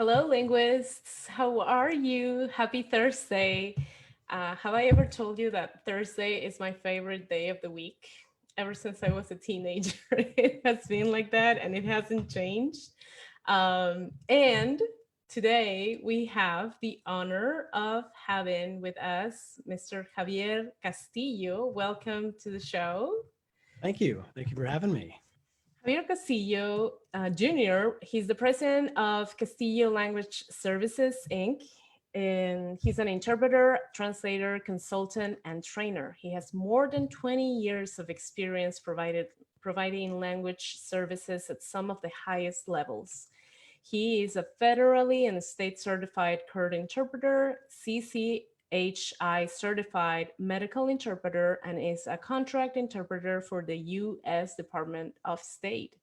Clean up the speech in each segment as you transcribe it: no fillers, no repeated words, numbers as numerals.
Hello, linguists. How are you? Happy Thursday. Have I ever told you that Thursday is my favorite day of the week? Ever since I was a teenager, it has been like that and it hasn't changed. And today we have the honor of having with us Mr. Javier Castillo. Welcome to the show. Thank you. Thank you for having me. Javier Castillo Jr., he's the president of Castillo Language Services, Inc., and he's an interpreter, translator, consultant, and trainer. He has more than 20 years of experience providing language services at some of the highest levels. He is a federally and state certified court interpreter, CCHI certified medical interpreter, and is a contract interpreter for the U.S. Department of State.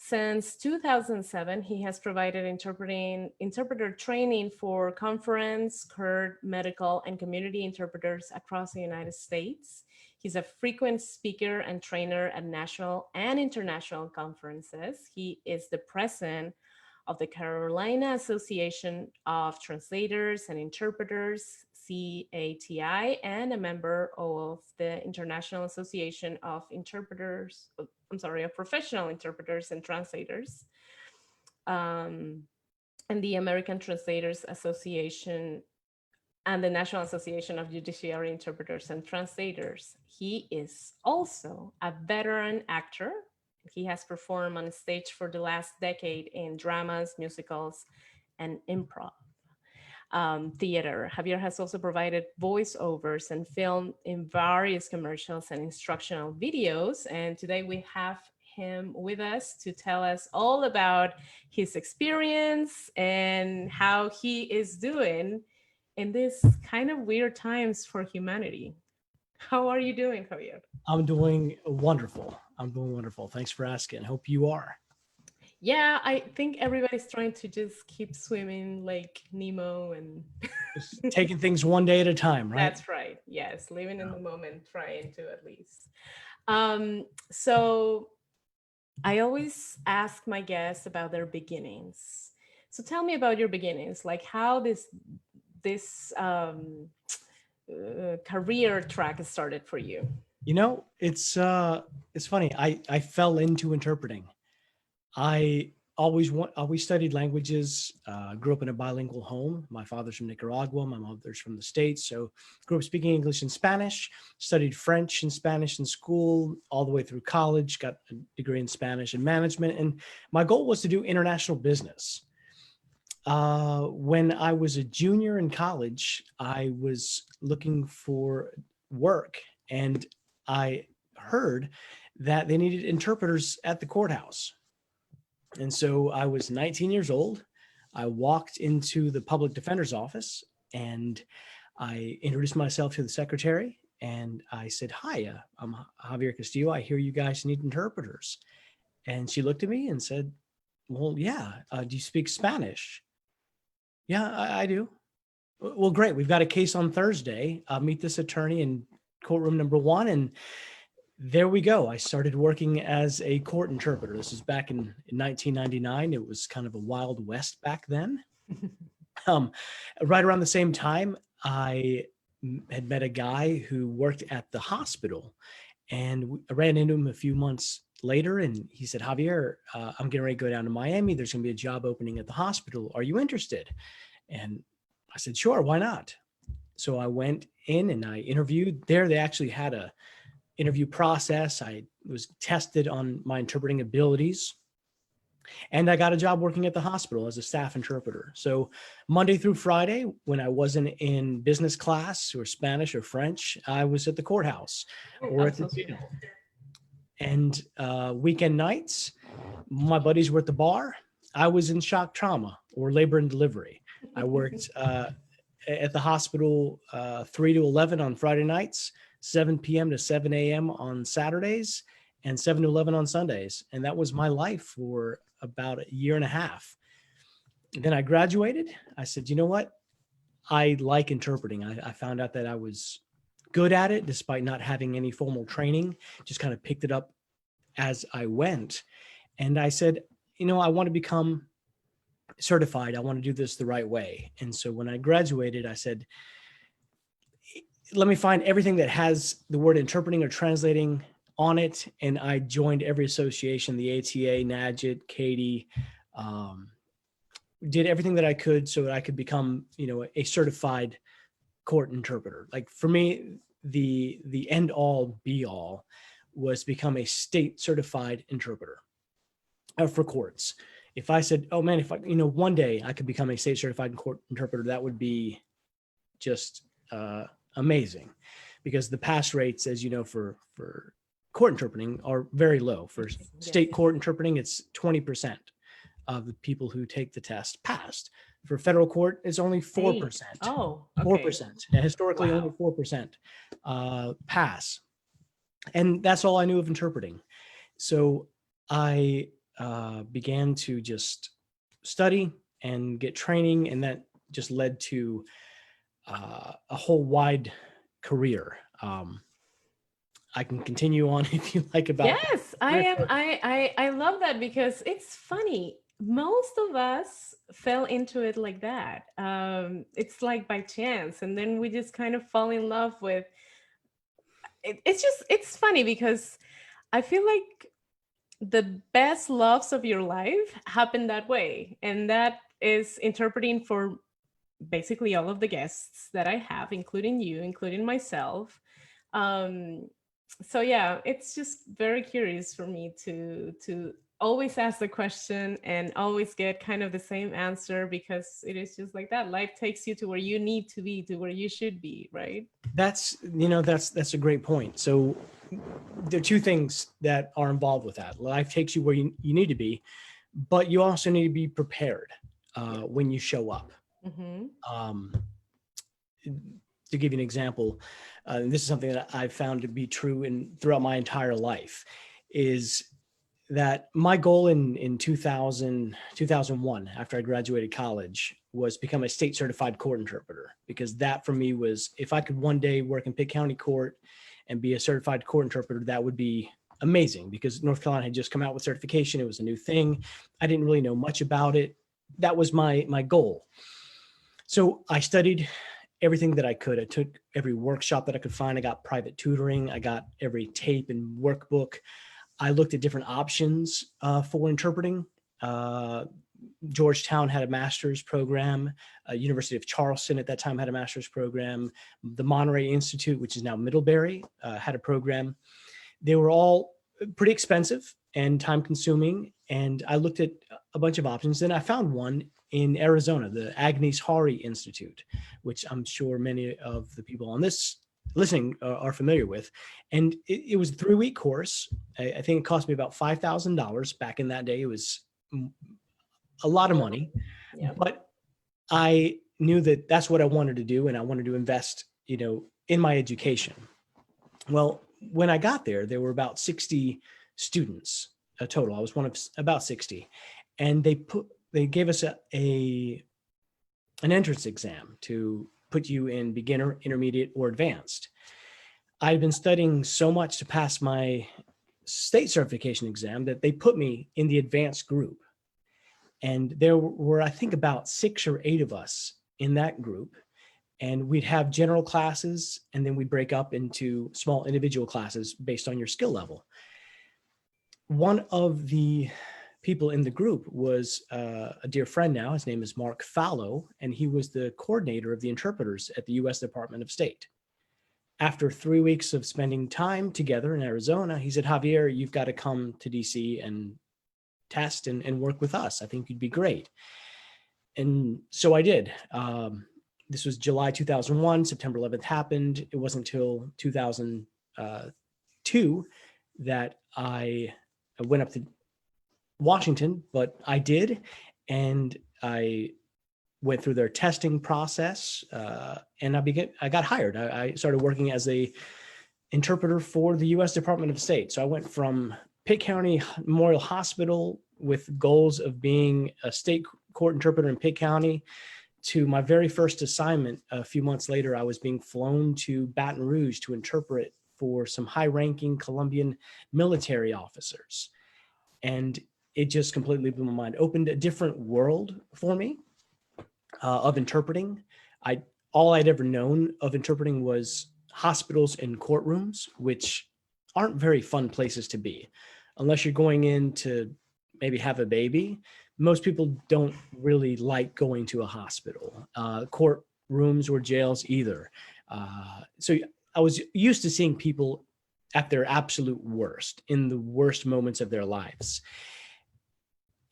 Since 2007, he has provided interpreter training for conference, court, medical, and community interpreters across the United States. He's a frequent speaker and trainer at national and international conferences. He is the president of the Carolina Association of Translators and Interpreters, CCHI, and a member of the International Association of of Professional Interpreters and Translators, and the American Translators Association and the National Association of Judiciary Interpreters and Translators. He is also a veteran actor. He has performed on stage for the last decade in dramas, musicals, and improv theater. Javier has also provided voiceovers and filmed in various commercials and instructional videos. And today we have him with us to tell us all about his experience and how he is doing in this kind of weird times for humanity. How are you doing, Javier? I'm doing wonderful. I'm doing wonderful. Thanks for asking. Hope you are. Yeah, I think everybody's trying to just keep swimming like Nemo and Just taking things one day at a time, right? That's right. Yes, living in the moment, trying to at least. So I always ask my guests about their beginnings. So tell me about your beginnings, like how this career track started for you. You know, it's funny. I fell into interpreting. I always studied languages. Grew up in a bilingual home. My father's from Nicaragua. My mother's from the States. So grew up speaking English and Spanish. Studied French and Spanish in school all the way through college. Got a degree in Spanish and management. And my goal was to do international business. When I was a junior in college, I was looking for work, and I heard that they needed interpreters at the courthouse. And so I was 19 years old. I walked into the public defender's office and I introduced myself to the secretary and I said, "Hi, I'm Javier Castillo. I hear you guys need interpreters." And she looked at me and said, "Well, yeah. Do you speak Spanish?" "Yeah, I do." "Well, great. We've got a case on Thursday. Meet this attorney in courtroom number 1. And there we go. I started working as a court interpreter. This is back in 1999. It was kind of a wild west back then. Right around the same time, I had met a guy who worked at the hospital, and I ran into him a few months later, and he said, "Javier, I'm getting ready to go down to Miami. There's going to be a job opening at the hospital. Are you interested?" And I said, "Sure, why not?" So I went in and I interviewed there. They actually had a interview process. I was tested on my interpreting abilities, and I got a job working at the hospital as a staff interpreter. So Monday through Friday, when I wasn't in business class or Spanish or French, I was at the courthouse or at the jail. And weekend nights, my buddies were at the bar. I was in shock trauma or labor and delivery. I worked at the hospital 3 to 11 on Friday nights, 7 p.m. to 7 a.m. on Saturdays, and 7 to 11 on Sundays. And that was my life for about a year and a half. And then I graduated. I said, you know what? I like interpreting. I found out that I was good at it despite not having any formal training, just kind of picked it up as I went. And I said, you know, I want to become certified. I want to do this the right way. And so when I graduated, I said, let me find everything that has the word interpreting or translating on it. And I joined every association, the ATA, NAGIT, CATIE, did everything that I could so that I could become, a certified court interpreter. Like for me, the end all be all was become a state certified interpreter for courts. If I said, oh man, if I, one day I could become a state certified court interpreter, that would be just amazing, because the pass rates, as you know, for court interpreting are very low. For state court interpreting, it's 20% of the people who take the test passed. For federal court, it's only 4%. Oh, okay. 4%. Historically, only 4% pass. And that's all I knew of interpreting. So I began to just study and get training, and that just led to a whole wide career. I can continue on if you like about. Yes, I love that, because it's funny. Most of us fell into it like that. It's like by chance, and then we just kind of fall in love with it. It's funny because I feel like the best loves of your life happen that way, and that is interpreting for basically all of the guests that I have, including you, including myself. So yeah, it's just very curious for me to always ask the question and always get kind of the same answer, because it is just like that. Life takes you to where you need to be, to where you should be, right? That's a great point. So there are two things that are involved with that. Life takes you where you need to be, but you also need to be prepared when you show up. Mm-hmm. To give you an example, this is something that I've found to be true throughout my entire life, is that my goal in 2001, after I graduated college, was become a state certified court interpreter, because that for me was, if I could one day work in Pitt County Court and be a certified court interpreter, that would be amazing, because North Carolina had just come out with certification. It was a new thing. I didn't really know much about it. That was my goal. So I studied everything that I could. I took every workshop that I could find. I got private tutoring. I got every tape and workbook. I looked at different options for interpreting. Georgetown had a master's program. University of Charleston at that time had a master's program. The Monterey Institute, which is now Middlebury, had a program. They were all pretty expensive and time consuming. And I looked at a bunch of options. Then I found one in Arizona, the Agnes Hari Institute, which I'm sure many of the people on this listening are familiar with. And it was a 3-week course. I think it cost me about $5,000 back in that day. It was a lot of money, but I knew that that's what I wanted to do. And I wanted to invest, in my education. Well, when I got there, there were about 60 students total. I was one of about 60. And they gave us an entrance exam to put you in beginner, intermediate, or advanced. I'd been studying so much to pass my state certification exam that they put me in the advanced group. And there were, I think, about 6 or 8 of us in that group. And we'd have general classes, and then we'd break up into small individual classes based on your skill level. One of the people in the group was a dear friend now. His name is Mark Fallow, and he was the coordinator of the interpreters at the U.S. Department of State. After 3 weeks of spending time together in Arizona, he said, Javier, you've got to come to D.C. and test and work with us. I think you'd be great. And so I did. This was July 2001. September 11th happened. It wasn't until 2002 that I went up to Washington, but I did. And I went through their testing process, and I got hired. I started working as a interpreter for the U.S. Department of State. So I went from Pitt County Memorial Hospital with goals of being a state court interpreter in Pitt County to my very first assignment. A few months later, I was being flown to Baton Rouge to interpret for some high-ranking Colombian military officers. And it just completely blew my mind, opened a different world for me of interpreting. All I'd ever known of interpreting was hospitals and courtrooms, which aren't very fun places to be unless you're going in to maybe have a baby. Most people don't really like going to a hospital, courtrooms or jails either. So I was used to seeing people at their absolute worst, in the worst moments of their lives.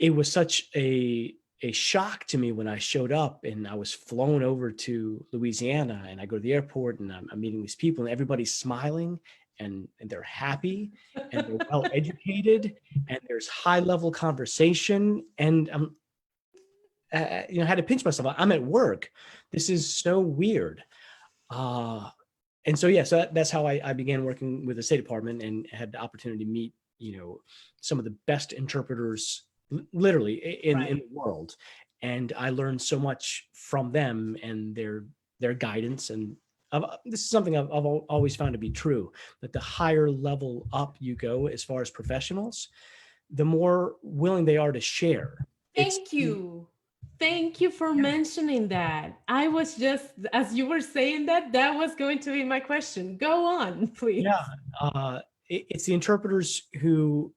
It was such a shock to me when I showed up and I was flown over to Louisiana, and I go to the airport and I'm meeting these people and everybody's smiling and they're happy and they're well educated and there's high level conversation. And I had to pinch myself. I'm at work. This is so weird. And so, yeah, so that's how I began working with the State Department and had the opportunity to meet, some of the best interpreters literally in the world. And I learned so much from them and their guidance. And this is something I've always found to be true, that the higher level up you go as far as professionals, the more willing they are to share. Thank you. Thank you for mentioning that. I was just, as you were saying that was going to be my question. Go on, please. Yeah. It's the interpreters who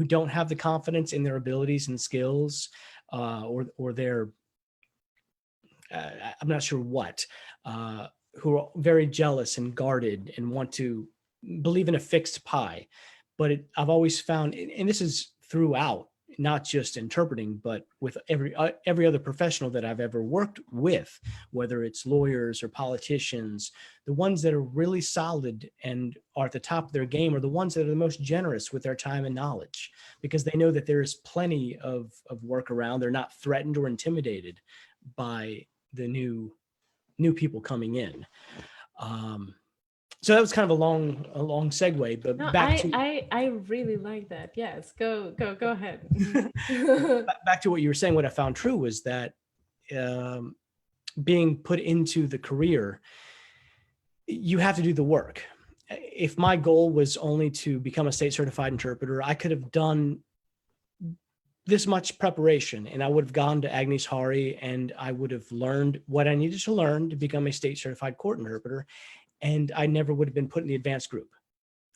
don't have the confidence in their abilities and skills, or their, I'm not sure what, who are very jealous and guarded and want to believe in a fixed pie. But I've always found, and this is throughout, not just interpreting, but with every other professional that I've ever worked with, whether it's lawyers or politicians, the ones that are really solid and are at the top of their game are the ones that are the most generous with their time and knowledge, because they know that there is plenty of work around. They're not threatened or intimidated by the new people coming in. So that was kind of a long segue, but no, back to I really like that. Yes, go ahead. back to what you were saying. What I found true was that being put into the career, you have to do the work. If my goal was only to become a state certified interpreter, I could have done this much preparation and I would have gone to Agnes Hari and I would have learned what I needed to learn to become a state certified court interpreter. And I never would have been put in the advanced group.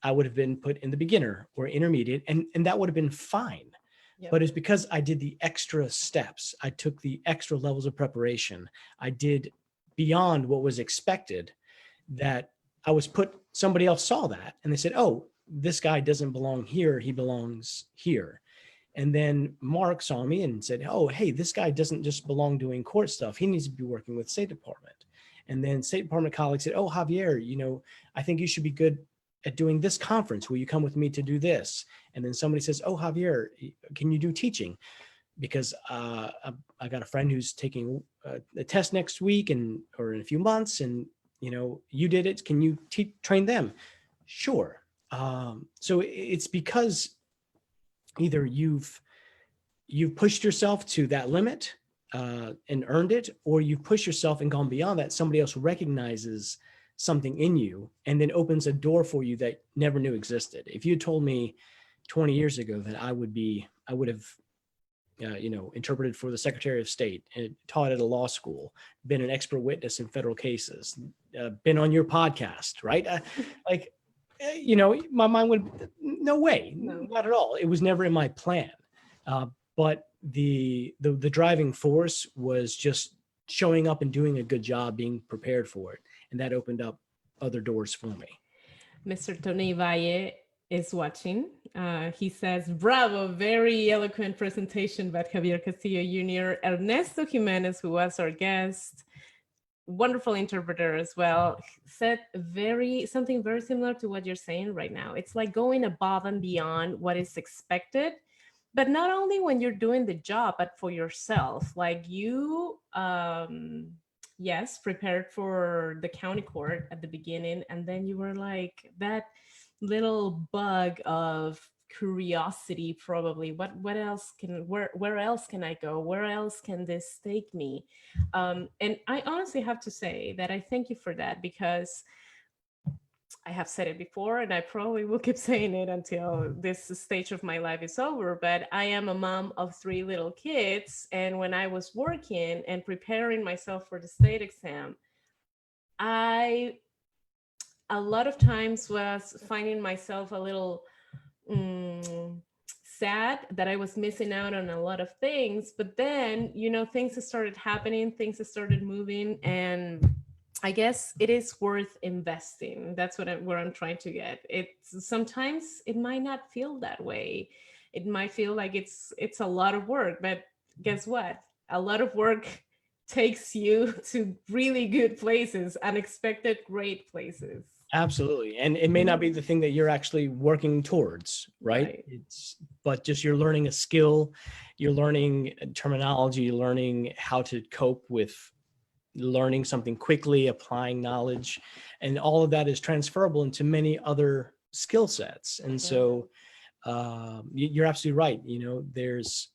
I would have been put in the beginner or intermediate, and that would have been fine. Yep. But it's because I did the extra steps. I took the extra levels of preparation. I did beyond what was expected, that I was somebody else saw that and they said, oh, this guy doesn't belong here. He belongs here. And then Mark saw me and said, oh, hey, this guy doesn't just belong doing court stuff. He needs to be working with State Department. And then State Department colleagues said, oh, Javier, I think you should be good at doing this conference. Will you come with me to do this? And then somebody says, oh, Javier, can you do teaching? Because I got a friend who's taking a test next week or in a few months. And, you did it. Can you train them? Sure. So it's because either you've pushed yourself to that limit and earned it, or you've pushed yourself and gone beyond that. Somebody else recognizes something in you and then opens a door for you that never knew existed. If you had told me 20 years ago that I would have interpreted for the Secretary of State and taught at a law school, been an expert witness in federal cases, been on your podcast, right? My mind would, no way, not at all. It was never in my plan. But the driving force was just showing up and doing a good job, being prepared for it. And that opened up other doors for me. Mr. Tony Valle is watching. He says, bravo, very eloquent presentation by Javier Castillo Jr. Ernesto Jimenez, who was our guest, wonderful interpreter as well, said something very similar to what you're saying right now. It's like going above and beyond what is expected, but not only when you're doing the job, but for yourself. Like you, yes, prepared for the county court at the beginning, and then you were like that little bug of curiosity, probably. What else where else can I go? Where else can this take me? And I honestly have to say that I thank you for that, because I have said it before, and I probably will keep saying it until this stage of my life is over. But I am a mom of three little kids. And when I was working and preparing myself for the state exam, I a lot of times was finding myself a little mm, sad that I was missing out on a lot of things. But then, things started happening, things started moving, and I guess it is worth investing. That's where I'm trying to get. It's sometimes it might not feel that way. It might feel like it's a lot of work, but guess what? A lot of work takes you to really good places, unexpected great places. Absolutely. And it may not be the thing that you're actually working towards, right? Right. But just you're learning a skill, you're learning terminology, you're learning how to cope with learning something quickly, applying knowledge, and all of that is transferable into many other skill sets. And Yeah. so you're absolutely right. There's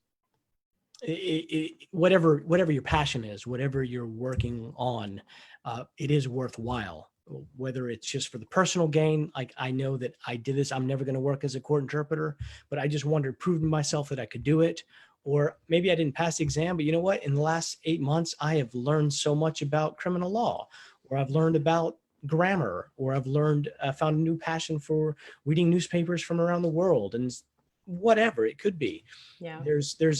whatever your passion is, whatever you're working on, it is worthwhile. Whether it's just for the personal gain, like I know that I did this, I'm never going to work as a court interpreter, but I just wanted to prove to myself that I could do it. Or maybe I didn't pass the exam, but you know what? In the last 8 months, I have learned so much about criminal law, or I've learned about grammar, or I found a new passion for reading newspapers from around the world, and whatever it could be. Yeah. There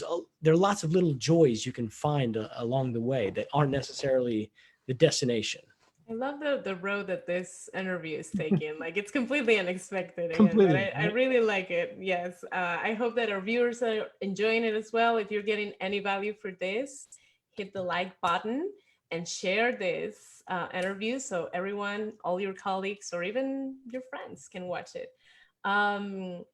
are lots of little joys you can find along the way that aren't necessarily the destination. I love the road that this interview is taking. Like it's completely unexpected again, but Completely. I really like it. Yes. I hope that our viewers are enjoying it as well. If you're getting any value for this, hit the like button and share this interview so everyone, all your colleagues, or even your friends can watch it. Um,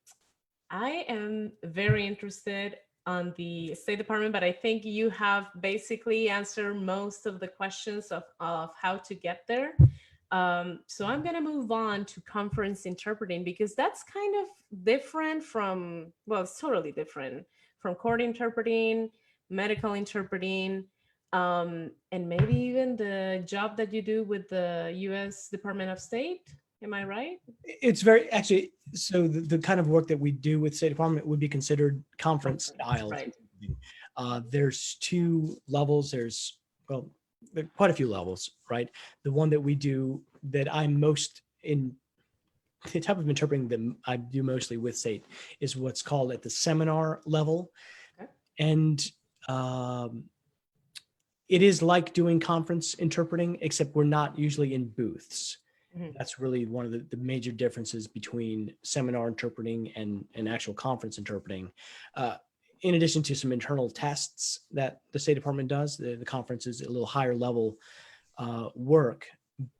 I am very interested on the State Department, but I think you have basically answered most of the questions of how to get there. So I'm going to move on to conference interpreting because that's kind of different from, well, it's totally different from court interpreting, medical interpreting, and maybe even the job that you do with the US Department of State. Am I right? It's very actually, so the kind of work that we do with State Department would be considered conference style. Right. There's two levels. Well, there are quite a few levels, right? The one that we do that I'm most in, the type of interpreting that I do mostly with State is what's called at the seminar level. Okay. And it is like doing conference interpreting, except we're not usually in booths. Mhm. That's really one of the major differences between seminar interpreting and actual conference interpreting. In addition to some internal tests that the State Department does, the conference is a little higher level work,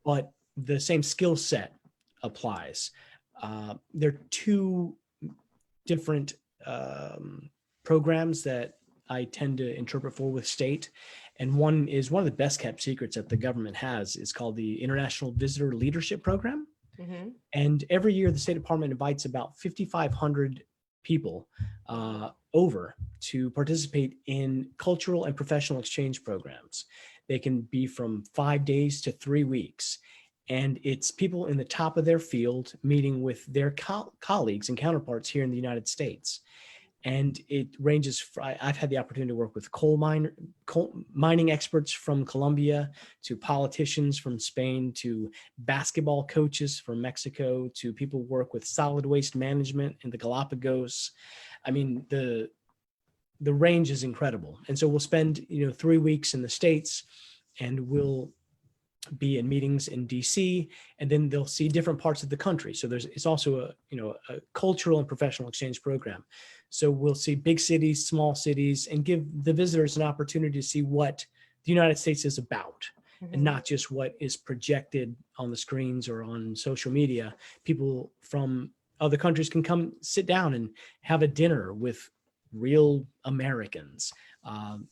but the same skill set applies. There are two different programs that I tend to interpret for with State. And one is one of the best kept secrets that the government has is called the International Visitor Leadership Program. Mm-hmm. And every year the State Department invites about 5,500 people over to participate in cultural and professional exchange programs. They can be from 5 days to 3 weeks. And it's people in the top of their field meeting with their colleagues and counterparts here in the United States. And it ranges. I've had the opportunity to work with coal mining experts from Colombia, to politicians from Spain, to basketball coaches from Mexico, to people who work with solid waste management in the Galapagos. I mean, the range is incredible. And so we'll spend 3 weeks in the States, and we'll be in meetings in DC, and then they'll see different parts of the country. So it's also a cultural and professional exchange program. So we'll see big cities, small cities, and give the visitors an opportunity to see what the United States is about, Mm-hmm. and not just what is projected on the screens or on social media. People from other countries can come sit down and have a dinner with real Americans.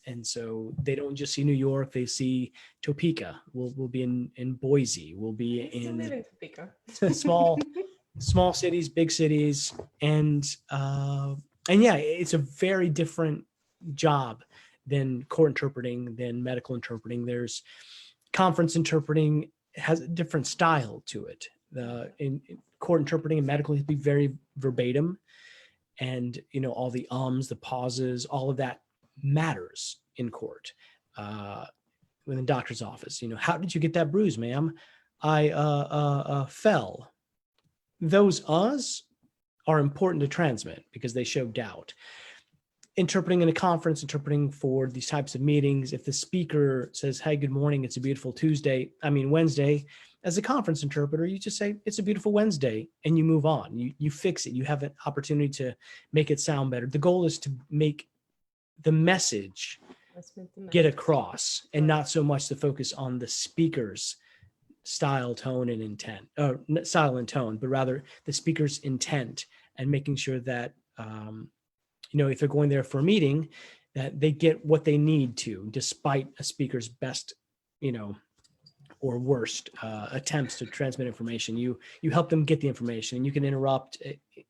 And so they don't just see New York, they see Topeka. We'll be in Boise. We'll be in Topeka. small cities, big cities. And yeah, it's a very different job than court interpreting, than medical interpreting. There's conference interpreting has a different style to it. In court interpreting and medical, you have to be very verbatim, and all the ums, the pauses, all of that matters in court. Within doctor's office, how did you get that bruise, ma'am? I fell. Those uhs are important to transmit because they show doubt. Interpreting in a conference, interpreting for these types of meetings, if the speaker says, hey, good morning, it's a beautiful Wednesday, as a conference interpreter, you just say, it's a beautiful Wednesday, and you move on. You fix it. You have an opportunity to make it sound better. The goal is to make the message get across, and not so much to focus on the speaker's style, tone, and intent, or style and tone, but rather the speaker's intent, and making sure that, if they're going there for a meeting, that they get what they need to, despite a speaker's best, or worst attempts to transmit information. You help them get the information, and you can interrupt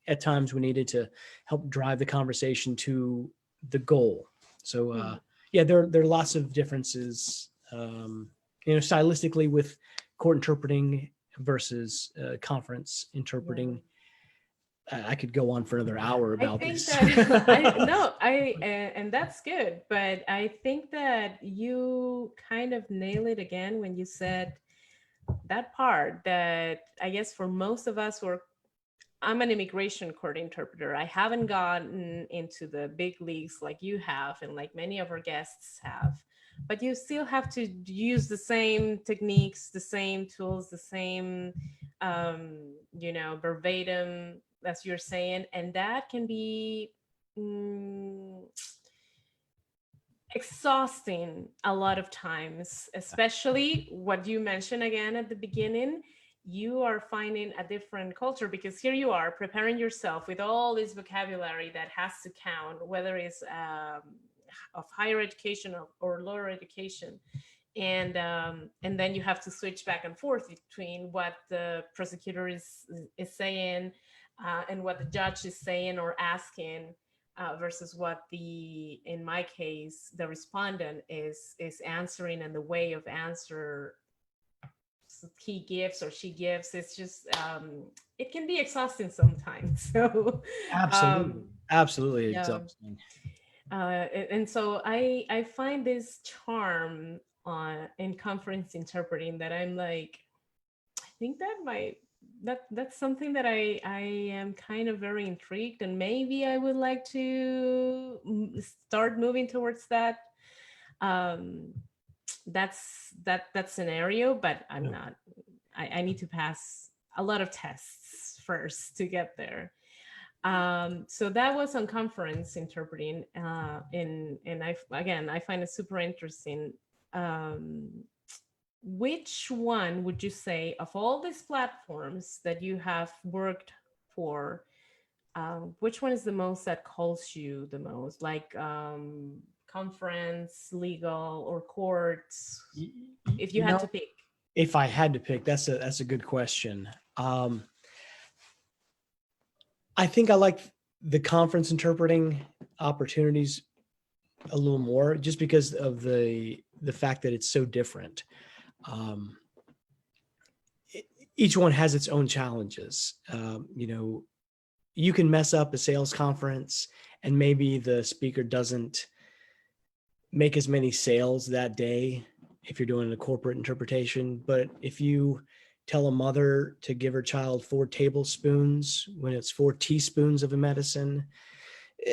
at times when needed to help drive the conversation to the goal. So there are lots of differences, stylistically with court interpreting versus conference interpreting. I could go on for another hour about this. And that's good. But I think that you kind of nail it again when you said that part that I guess for most of us I'm an immigration court interpreter. I haven't gotten into the big leagues like you have and like many of our guests have. But you still have to use the same techniques, the same tools, the same, verbatim, as you're saying, and that can be exhausting a lot of times, especially what you mentioned again at the beginning. You are finding a different culture because here you are preparing yourself with all this vocabulary that has to count, whether it's of higher education or lower education. And then you have to switch back and forth between what the prosecutor is saying and what the judge is saying or asking versus what in my case, the respondent is answering, and the way of answer he gives or she gives. It's just, it can be exhausting sometimes. So absolutely exhausting. And so I find this charm in conference interpreting that I'm like, I think that's something that I am kind of very intrigued, and maybe I would like to start moving towards that scenario, but I'm not. I need to pass a lot of tests first to get there. So that was on conference interpreting, and I find it super interesting. Which one would you say of all these platforms that you have worked for, which one is the most that calls you the most, like conference, legal, or courts, if you had to pick? If I had to pick, that's a good question. I think I like the conference interpreting opportunities a little more, just because of the fact that it's so different. Each one has its own challenges. You can mess up a sales conference and maybe the speaker doesn't make as many sales that day if you're doing a corporate interpretation. But if you tell a mother to give her child 4 tablespoons when it's 4 teaspoons of a medicine,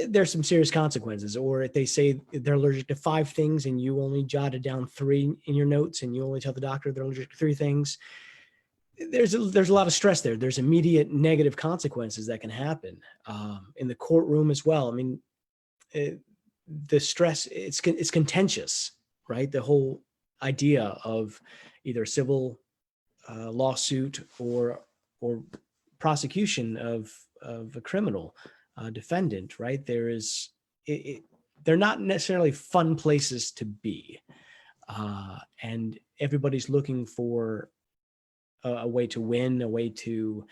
there's some serious consequences. Or if they say they're allergic to 5 things and you only jotted down 3 in your notes, and you only tell the doctor they're allergic to 3 things, there's a lot of stress there. There's immediate negative consequences that can happen in the courtroom as well. I mean, the stress, it's contentious, right? The whole idea of either civil lawsuit or prosecution of a criminal defendant, right? They're not necessarily fun places to be, and everybody's looking for a way to win, a way to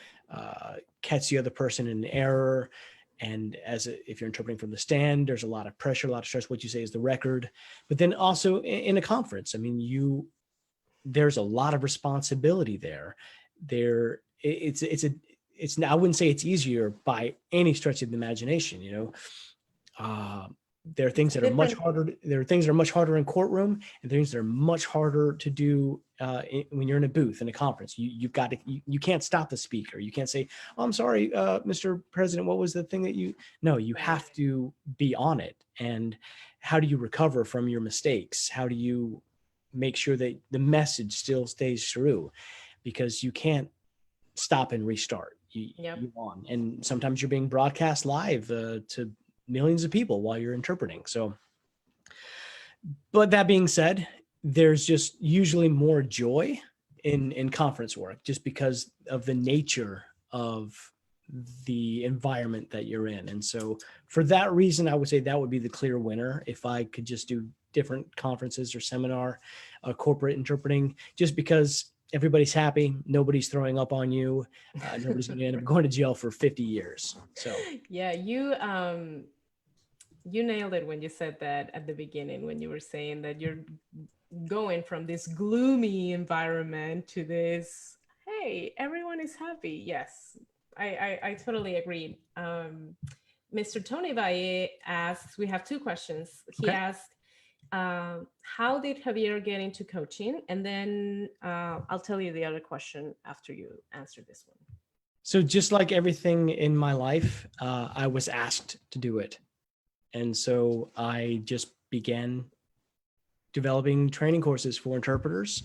catch the other person in error. And if you're interpreting from the stand, there's a lot of pressure, a lot of stress. What you say is the record. But then also in a conference, I mean, there's a lot of responsibility there. There it's I wouldn't say it's easier by any stretch of the imagination. There are things that are much harder. There are things that are much harder in courtroom, and things that are much harder to do when you're in a booth in a conference. You've got to, you can't stop the speaker. You can't say, "Oh, I'm sorry, Mr. President, what was the thing that you?" No, you have to be on it. And how do you recover from your mistakes? How do you make sure that the message still stays through? Because you can't stop and restart. You're on, and sometimes you're being broadcast live to millions of people while you're interpreting. So, but that being said, there's just usually more joy in conference work just because of the nature of the environment that you're in. And so for that reason, I would say that would be the clear winner. If I could just do different conferences or seminar, corporate interpreting, just because everybody's happy, nobody's throwing up on you, nobody's going to end up going to jail for 50 years. So yeah, you nailed it when you said that at the beginning, when you were saying that you're going from this gloomy environment to this, hey, everyone is happy. Yes, I totally agree. Mr. Tony Valle asks, we have two questions. He asked, how did Javier get into coaching? And then I'll tell you the other question after you answer this one. So just like everything in my life, I was asked to do it. And so I just began developing training courses for interpreters,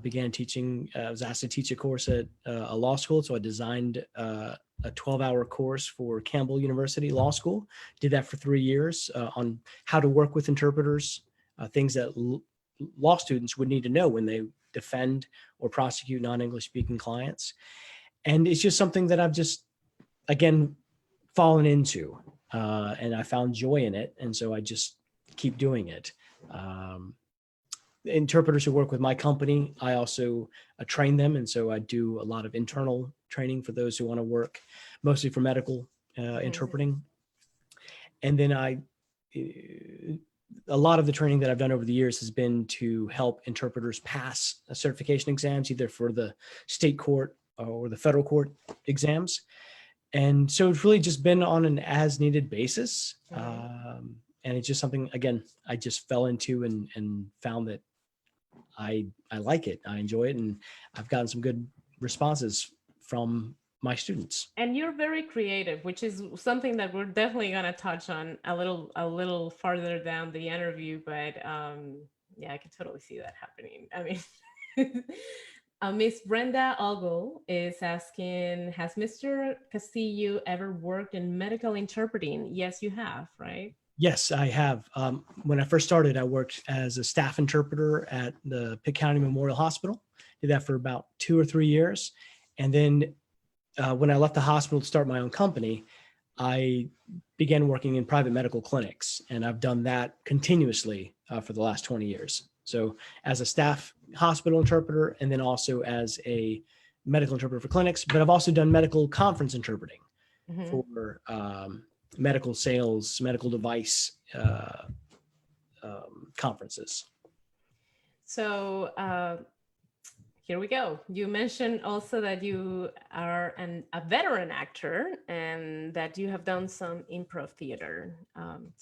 began teaching. I was asked to teach a course at a law school. So I designed a 12-hour course for Campbell University Law School. Did that for 3 years on how to work with interpreters, things that law students would need to know when they defend or prosecute non-English speaking clients. And it's just something that I've just, again, fallen into. And I found joy in it. And so I just keep doing it. Interpreters who work with my company, I also train them. And so I do a lot of internal training for those who want to work, mostly for medical interpreting. And then a lot of the training that I've done over the years has been to help interpreters pass certification exams, either for the state court or the federal court exams. And so it's really just been on an as needed basis. And it's just something, again, I just fell into and found that I like it. I enjoy it. And I've gotten some good responses from my students. And you're very creative, which is something that we're definitely going to touch on a little farther down the interview. But yeah, I can totally see that happening. I mean, Miss Brenda Ogle is asking, has Mr. Castillo ever worked in medical interpreting? Yes, you have, right? Yes, I have. When I first started, I worked as a staff interpreter at the Pitt County Memorial Hospital. Did that for about 2 or 3 years. And then when I left the hospital to start my own company, I began working in private medical clinics. And I've done that continuously for the last 20 years. So as a staff hospital interpreter, and then also as a medical interpreter for clinics, but I've also done medical conference interpreting for medical sales, medical device conferences. So here we go. You mentioned also that you are a veteran actor and that you have done some improv theater.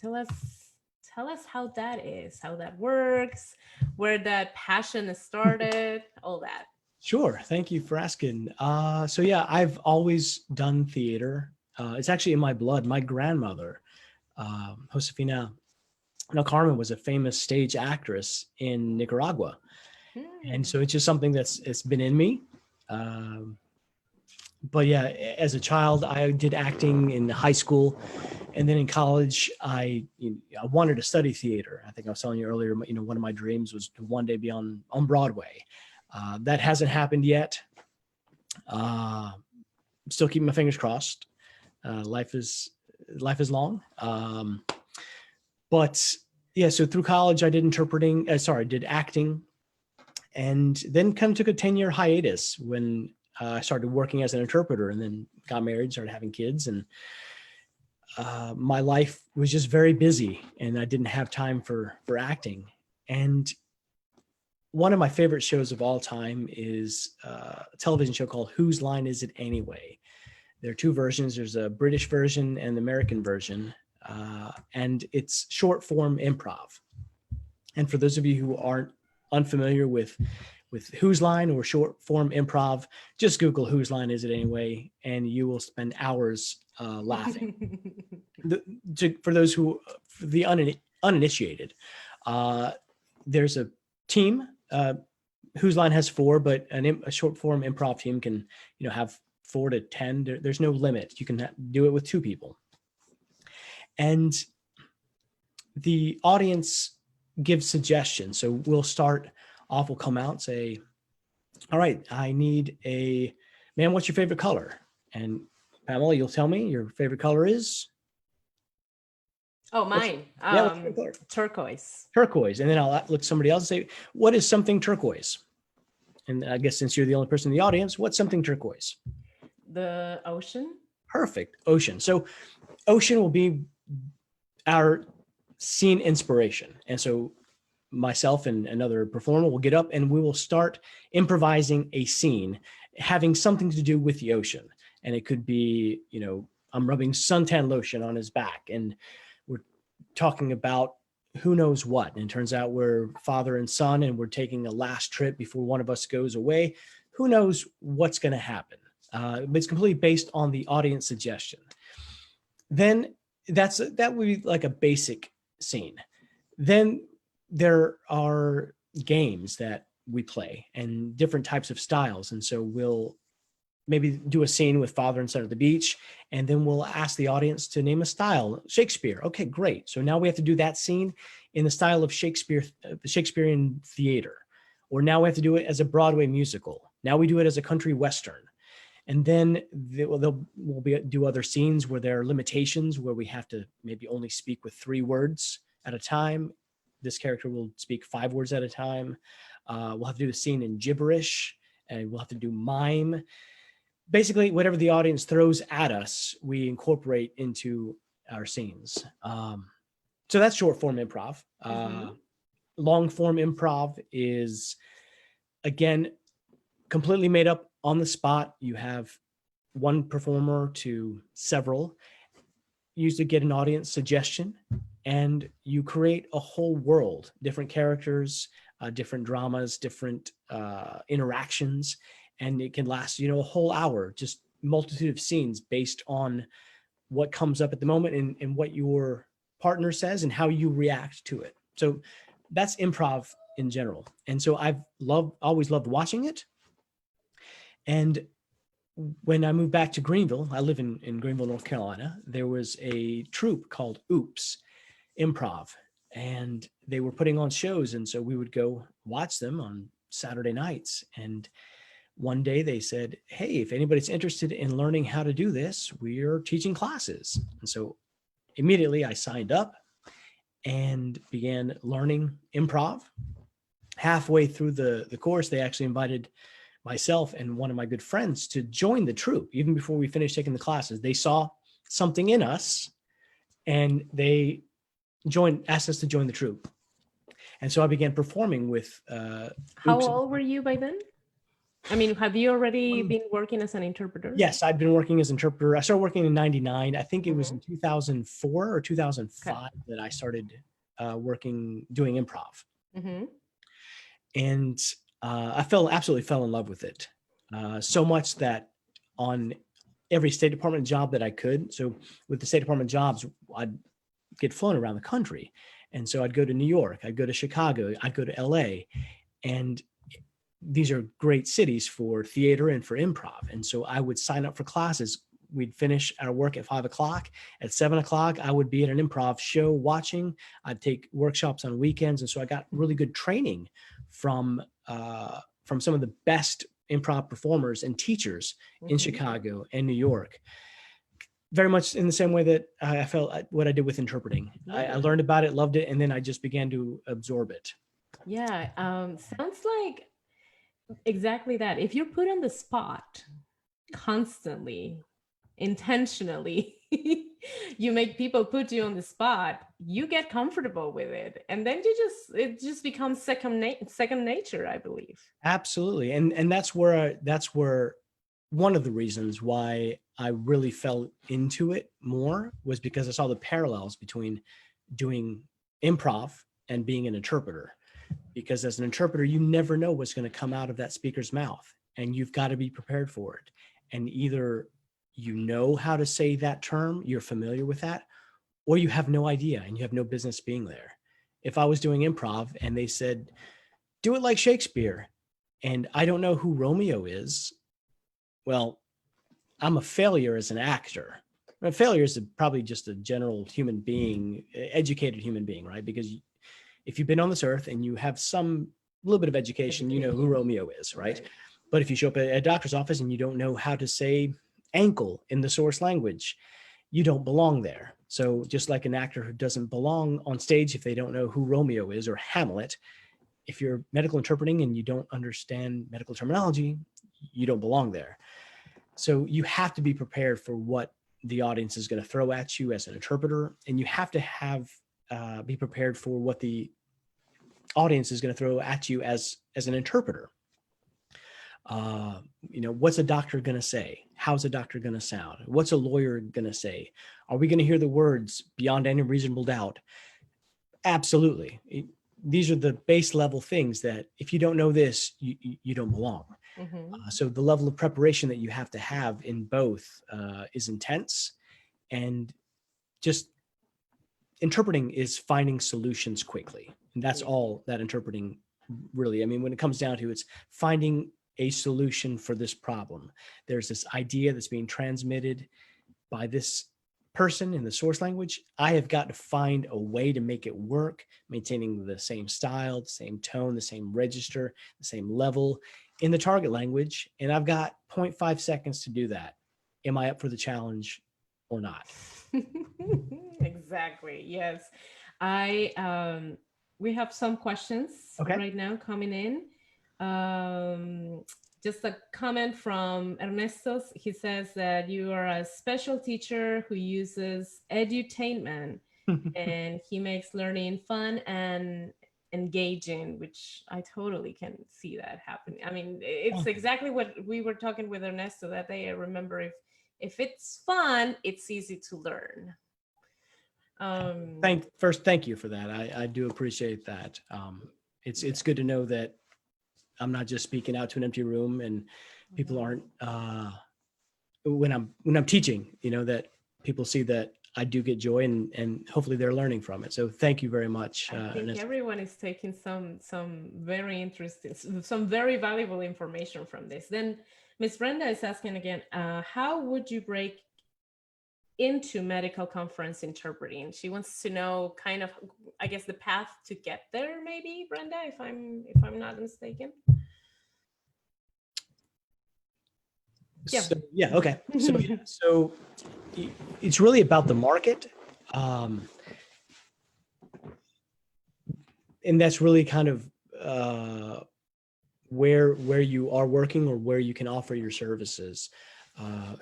Tell us how that is, how that works, where that passion started, all that. Sure. Thank you for asking. So yeah, I've always done theater. It's actually in my blood. My grandmother, Josefina No, Carmen, was a famous stage actress in Nicaragua. And so it's just something it's been in me. But yeah, as a child, I did acting in high school. And then in college, I wanted to study theater. I think I was telling you earlier, one of my dreams was to one day be on Broadway. That hasn't happened yet. Still keeping my fingers crossed. Life is long. But yeah, so through college, I did did acting. And then kind of took a 10-year hiatus when I started working as an interpreter, and then got married, started having kids, and my life was just very busy, and I didn't have time for acting. And one of my favorite shows of all time is a television show called Whose Line Is It Anyway? There are two versions. There's a British version and the American version, and it's short form improv. And for those of you who aren't unfamiliar with Whose Line or short form improv, just Google Whose Line Is It Anyway? And you will spend hours laughing. For those for the uninitiated, there's a team. Whose Line has 4, but a short form improv team can, have 4 to 10. There's no limit. You can do it with 2 people. And the audience gives suggestions. So we'll start off, we'll come out and say, all right, I need a man. What's your favorite color? And Pamela, you'll tell me your favorite color is? Oh, mine. Turquoise. Turquoise. And then I'll look somebody else and say, what is something turquoise? And I guess since you're the only person in the audience, what's something turquoise? The ocean. Perfect. Ocean. So ocean will be our scene inspiration. And so myself and another performer will get up and we will start improvising a scene having something to do with the ocean. And it could be, I'm rubbing suntan lotion on his back and we're talking about who knows what. And it turns out we're father and son and we're taking a last trip before one of us goes away. Who knows what's going to happen? But it's completely based on the audience suggestion. Then that would be like a basic scene. Then there are games that we play and different types of styles. And so we'll maybe do a scene with father and son at the beach, and then we'll ask the audience to name a style. Shakespeare. Okay, great. So now we have to do that scene in the style of Shakespeare, the Shakespearean theater. Or now we have to do it as a Broadway musical. Now we do it as a country Western. And then we'll do other scenes where there are limitations, where we have to maybe only speak with 3 words at a time. This character will speak 5 words at a time. We'll have to do a scene in gibberish, and we'll have to do mime. Basically, whatever the audience throws at us, we incorporate into our scenes. So that's short form improv. Long form improv is, again, completely made up on the spot. You have one performer to several. You usually get an audience suggestion and you create a whole world, different characters, different dramas, different interactions. And it can last, a whole hour, just multitude of scenes based on what comes up at the moment and what your partner says and how you react to it. So that's improv in general. And so I've always loved watching it. And when I moved back to Greenville, I live in Greenville, North Carolina, there was a troupe called Oops Improv, and they were putting on shows. And so we would go watch them on Saturday nights. And one day they said, hey, if anybody's interested in learning how to do this, we are teaching classes. And so immediately I signed up and began learning improv. Halfway through the course, they actually invited myself and one of my good friends to join the troupe. Even before we finished taking the classes, they saw something in us and they asked us to join the troupe. And so I began performing with How old were you by then? I mean, have you already been working as an interpreter? Yes, I've been working as an interpreter. I started working in 99. I think it was in 2004 or 2005 that I started doing improv. And I absolutely fell in love with it. So much that on every State Department job that I could. So with the State Department jobs, I'd get flown around the country. And so I'd go to New York, I'd go to Chicago, I'd go to LA. And these are great cities for theater and for improv. And so I would sign up for classes. We'd finish our work at 5 o'clock. At 7 o'clock, I would be at an improv show watching. I'd take workshops on weekends. And so I got really good training from some of the best improv performers and teachers in Chicago and New York. Very much in the same way that I felt what I did with interpreting. I learned about it, loved it, and then I just began to absorb it. Yeah, sounds like exactly that. If you're put on the spot constantly, intentionally, you make people put you on the spot, you get comfortable with it, and then it just becomes second nature, I believe. Absolutely. And that's where one of the reasons why I really fell into it more was because I saw the parallels between doing improv and being an interpreter. Because as an interpreter, you never know what's going to come out of that speaker's mouth, and you've got to be prepared for it. And either you know how to say that term, you're familiar with that, or you have no idea and you have no business being there. If I was doing improv and they said, do it like Shakespeare, and I don't know who Romeo is, well, I'm a failure as an actor. A failure is probably just a general human being, educated human being, right? Because if you've been on this earth and you have some little bit of education, you know who Romeo is, right? But if you show up at a doctor's office and you don't know how to say ankle in the source language, you don't belong there. So just like an actor who doesn't belong on stage if they don't know who Romeo is or Hamlet, if you're medical interpreting and you don't understand medical terminology, you don't belong there. So you have to be prepared for what the audience is going to throw at you as an interpreter, and you have to be prepared for what the audience is going to throw at you as an interpreter. What's a doctor going to say? How's a doctor going to sound? What's a lawyer going to say? Are we going to hear the words beyond any reasonable doubt? Absolutely. These are the base level things that if you don't know this, you don't belong. Mm-hmm. So the level of preparation that you have to have in both is intense, and just interpreting is finding solutions quickly. And that's all that interpreting really, I mean, when it comes down to, it's finding a solution for this problem. There's this idea that's being transmitted by this person in the source language. I have got to find a way to make it work, maintaining the same style, the same tone, the same register, the same level in the target language. And I've got 0.5 seconds to do that. Am I up for the challenge or not? Exactly. Yes. We have some questions right now coming in. Just a comment from Ernesto. He says that you are a special teacher who uses edutainment and he makes learning fun and engaging, which I totally can see that happening. I mean, it's exactly what we were talking with Ernesto that day. I remember if it's fun, it's easy to learn. Thank you for that. I do appreciate that. It's good to know that I'm not just speaking out to an empty room, and people aren't when I'm teaching, that people see that I do get joy, and hopefully they're learning from it. So thank you very much. I think everyone is taking some very interesting, some very valuable information from this. Then Ms. Brenda is asking again, how would you break into medical conference interpreting? She wants to know kind of, I guess, the path to get there, maybe, Brenda, if I'm not mistaken. Okay. So it's really about the market. And that's really kind of where you are working or where you can offer your services.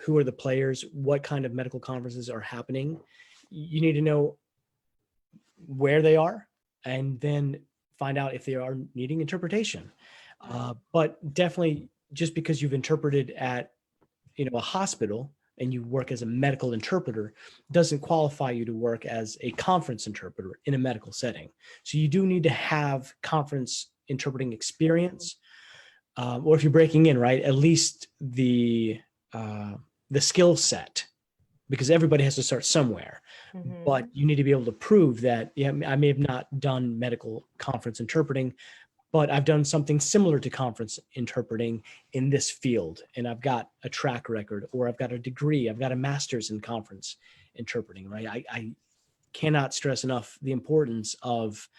Who are the players? What kind of medical conferences are happening? You need to know where they are, and then find out if they are needing interpretation. But definitely, just because you've interpreted at a hospital and you work as a medical interpreter doesn't qualify you to work as a conference interpreter in a medical setting. So you do need to have conference interpreting experience, or if you're breaking in, right, at least the skill set, because everybody has to start somewhere. Mm-hmm. But you need to be able to prove that, I may have not done medical conference interpreting, but I've done something similar to conference interpreting in this field, and I've got a track record, or I've got a degree, I've got a master's in conference interpreting, right? I cannot stress enough the importance of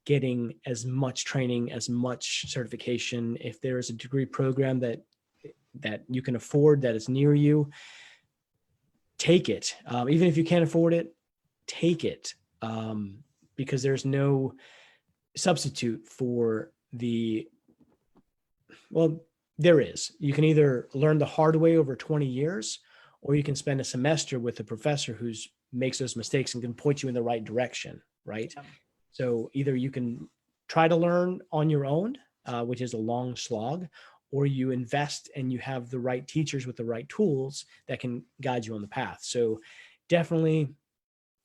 getting as much training, as much certification. If there is a degree program that you can afford, that is near you, take it. Even if you can't afford it, take it, because there's no substitute for there is. You can either learn the hard way over 20 years, or you can spend a semester with a professor who's makes those mistakes and can point you in the right direction, right? Yeah. So either you can try to learn on your own, which is a long slog, or you invest and you have the right teachers with the right tools that can guide you on the path. So definitely,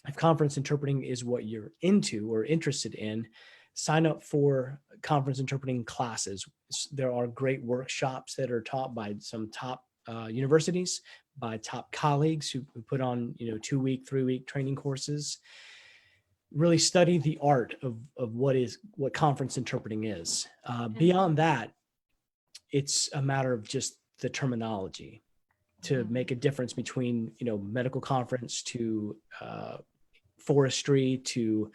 if conference interpreting is what you're into or interested in, sign up for conference interpreting classes. There are great workshops that are taught by some top universities, by top colleagues who put on 2-week, 3-week training courses. Really study the art of what conference interpreting is. Beyond that, it's a matter of just the terminology to make a difference between medical conference to forestry to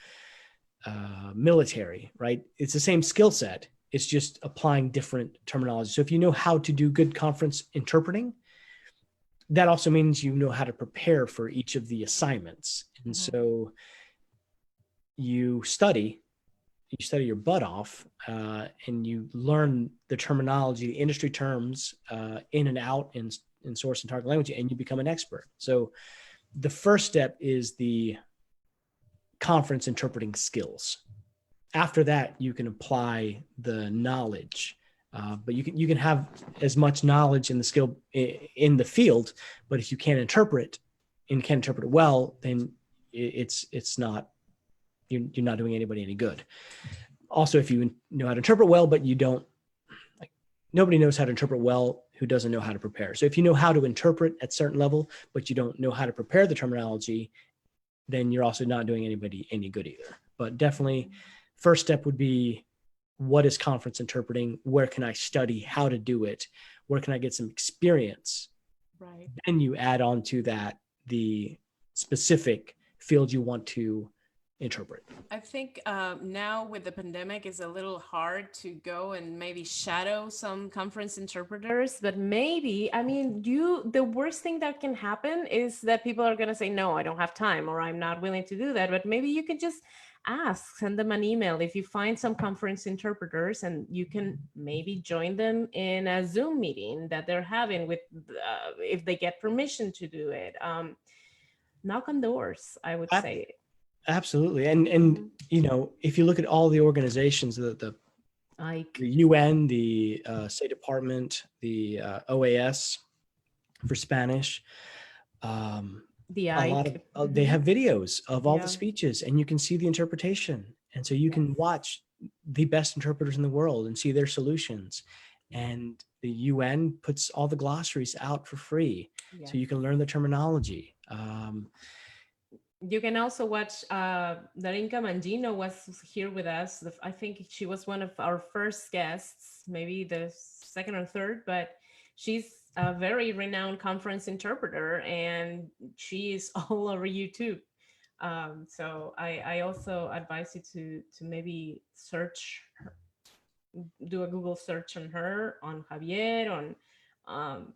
military, right? It's the same skill set. It's just applying different terminology. So if you know how to do good conference interpreting, that also means you know how to prepare for each of the assignments. And so you study your butt off, and you learn the terminology, the industry terms in and out in source and target language, and you become an expert. So the first step is the conference interpreting skills. After that, you can apply the knowledge, but you can have as much knowledge in the skill in the field, but if you can't interpret and can't interpret it well, then it's not, you're not doing anybody any good. Also, if you know how to interpret well, but you don't, like, nobody knows how to interpret well who doesn't know how to prepare. So if you know how to interpret at certain level, but you don't know how to prepare the terminology, then you're also not doing anybody any good either. But definitely, first step would be, what is conference interpreting? Where can I study how to do it? Where can I get some experience? Right. Then you add on to that the specific field you want to interpret. I think now with the pandemic, it's a little hard to go and maybe shadow some conference interpreters, but maybe, I mean, the worst thing that can happen is that people are going to say, no, I don't have time, or I'm not willing to do that. But maybe you can just send them an email if you find some conference interpreters, and you can maybe join them in a Zoom meeting that they're having with, if they get permission to do it. Knock on doors, I would say. Absolutely. And if you look at all the organizations, the UN, the State Department, the OAS for Spanish, the a lot of they have videos of all the speeches, and you can see the interpretation. And so you can watch the best interpreters in the world and see their solutions. And the UN puts all the glossaries out for free, so you can learn the terminology. You can also watch, Darinka Mangino was here with us. I think she was one of our first guests, maybe the second or third, but she's a very renowned conference interpreter, and she is all over YouTube. So I also advise you to maybe search her, do a Google search on her, on Javier, on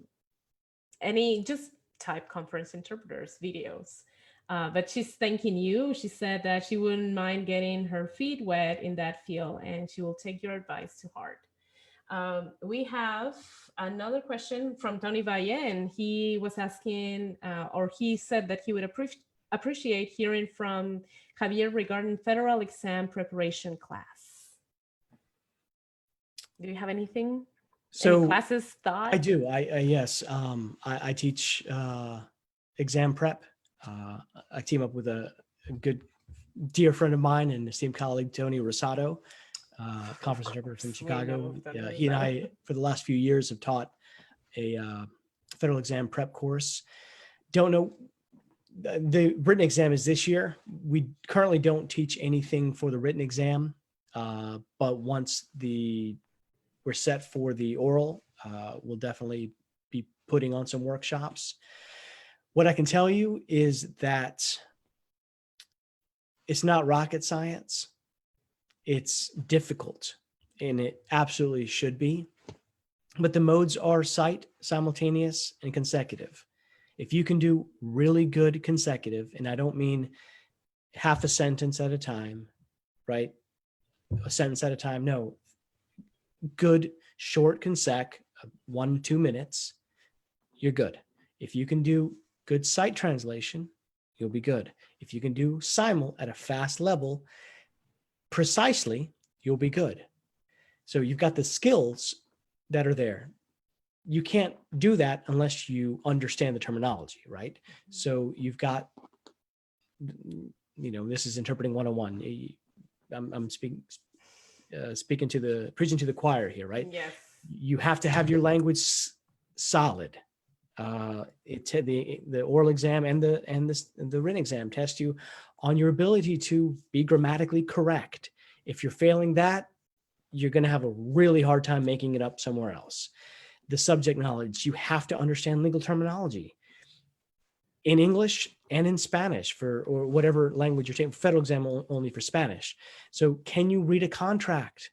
any, just type conference interpreters videos. But she's thanking you. She said that she wouldn't mind getting her feet wet in that field, and she will take your advice to heart. We have another question from Tony Valle, and he was asking, or he said that he would appreciate hearing from Javier regarding federal exam preparation class. Do you have anything? So any classes thought? I do. Yes. I teach exam prep. I team up with a good dear friend of mine and esteemed colleague, Tony Rosado, conference interpreter from Chicago. He and I, for the last few years, have taught a federal exam prep course. Don't know, the written exam is this year. We currently don't teach anything for the written exam, but once we're set for the oral, we'll definitely be putting on some workshops. What I can tell you is that it's not rocket science. It's difficult, and it absolutely should be. But the modes are sight, simultaneous, and consecutive. If you can do really good consecutive, and I don't mean half a sentence at a time, right? A sentence at a time. No, good short consec, 1-2 minutes, you're good. If you can do good sight translation, you'll be good. If you can do simul at a fast level precisely, you'll be good. So you've got the skills that are there. You can't do that unless you understand the terminology, right? So you've got, this is interpreting 101. I'm preaching to the choir here, right? Yes. You have to have your language solid. The oral exam and the written exam test you on your ability to be grammatically correct. If you're failing that, you're going to have a really hard time making it up somewhere else. The subject knowledge, you have to understand legal terminology in English and in Spanish or whatever language you're taking. Federal exam only for Spanish. So can you read a contract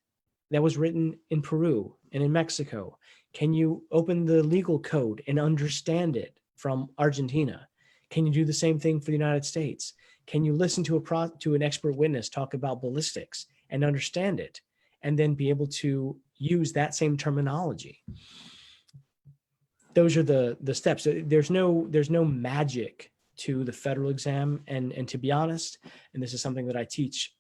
that was written in Peru and in Mexico? Can you open the legal code and understand it from Argentina? Can you do the same thing for the United States? Can you listen to an expert witness talk about ballistics and understand it, and then be able to use that same terminology? Those are the steps. There's no magic to the federal exam, and to be honest, and this is something that I teach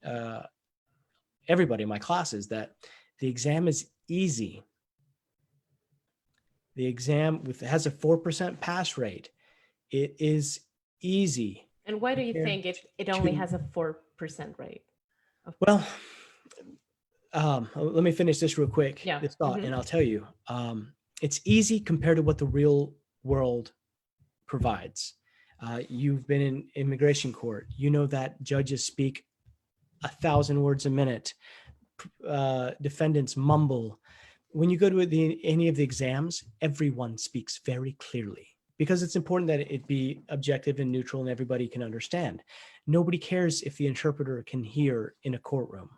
everybody in my classes, that the exam is easy. The exam has a 4% pass rate. It is easy. And why do you think it only has a 4% rate? Well, let me finish this real quick, this thought, and I'll tell you. It's easy compared to what the real world provides. You've been in immigration court. You know that judges speak 1,000 words a minute. Defendants mumble. When you go to any of the exams, everyone speaks very clearly, because it's important that it be objective and neutral and everybody can understand. Nobody cares if the interpreter can hear in a courtroom.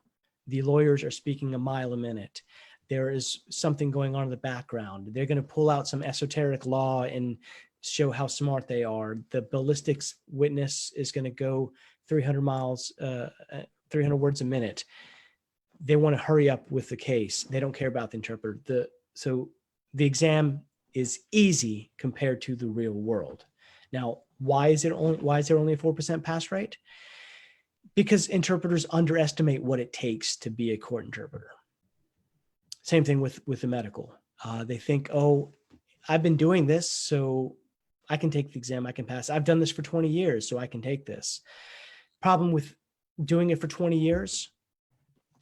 The lawyers are speaking a mile a minute. There is something going on in the background. They're going to pull out some esoteric law and show how smart they are. The ballistics witness is going to go 300 words a minute. They want to hurry up with the case. They don't care about the interpreter. So the exam is easy compared to the real world. Now, why is there only a 4% pass rate? Because interpreters underestimate what it takes to be a court interpreter. Same thing with the medical. They think, oh, I've been doing this, so I can take the exam, I can pass. I've done this for 20 years, so I can take this. Problem with doing it for 20 years